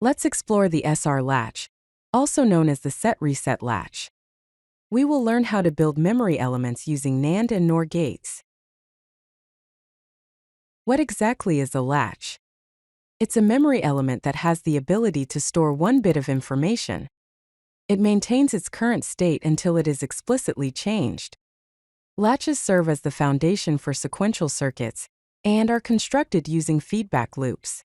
Let's explore the SR latch, also known as the set-reset latch. We will learn how to build memory elements using NAND and NOR gates. What exactly is a latch? It's a memory element that has the ability to store one bit of information. It maintains its current state until it is explicitly changed. Latches serve as the foundation for sequential circuits and are constructed using feedback loops.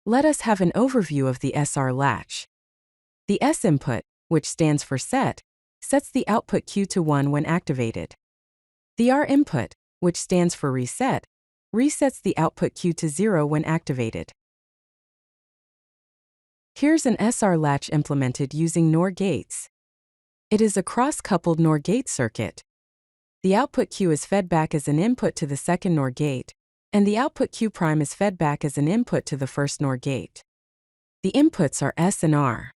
Let us have an overview of the SR latch. The S input, which stands for set, sets the output Q to 1 when activated. The R input, which stands for reset, resets the output Q to 0 when activated. Here's an SR latch implemented using NOR gates. It is a cross-coupled NOR gate circuit. The output Q is fed back as an input to the second NOR gate, and the output Q' is fed back as an input to the first NOR gate. The inputs are S and R.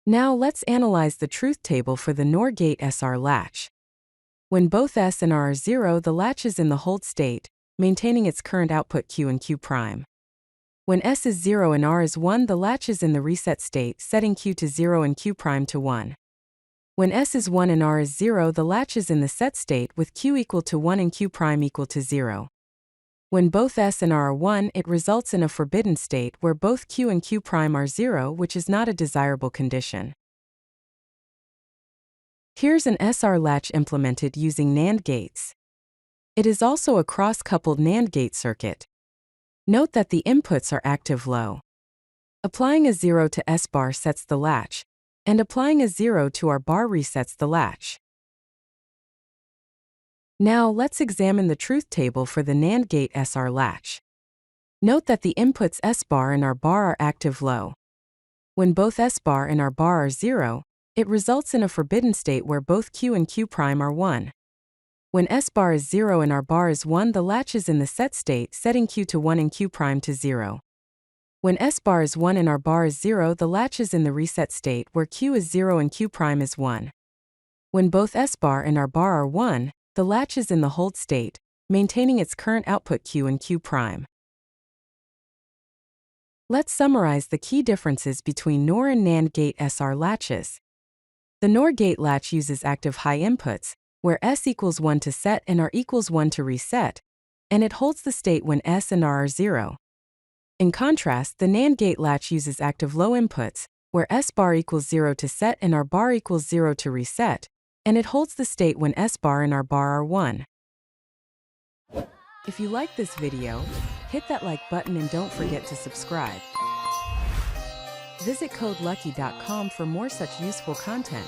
Now let's analyze the truth table for the NOR gate SR latch. When both S and R are 0, the latch is in the hold state, maintaining its current output Q and Q'. When S is 0 and R is 1, the latch is in the reset state, setting Q to 0 and Q' to 1. When S is 1 and R is 0, the latch is in the set state with Q equal to 1 and Q' equal to 0. When both S and R are 1, it results in a forbidden state where both Q and Q' are 0, which is not a desirable condition. Here's an SR latch implemented using NAND gates. It is also a cross-coupled NAND gate circuit. Note that the inputs are active low. Applying a 0 to S bar sets the latch, and applying a 0 to R bar resets the latch. Now let's examine the truth table for the NAND gate SR latch. Note that the inputs S bar and R bar are active low. When both S bar and R bar are 0, it results in a forbidden state where both Q and Q' are 1. When S bar is 0 and R bar is 1, the latch is in the set state, setting Q to 1 and Q' to 0. When S bar is 1 and R bar is 0, the latch is in the reset state where Q is 0 and Q' is 1. When both S bar and R bar are 1, the latch is in the hold state, maintaining its current output Q and Q'. Let's summarize the key differences between NOR and NAND gate SR latches. The NOR gate latch uses active high inputs, where S equals 1 to set and R equals 1 to reset, and it holds the state when S and R are 0. In contrast, the NAND gate latch uses active low inputs, where S bar equals 0 to set and R bar equals 0 to reset, and it holds the state when S bar and R bar are 1. If you like this video, hit that like button and don't forget to subscribe. Visit codelucky.com for more such useful content.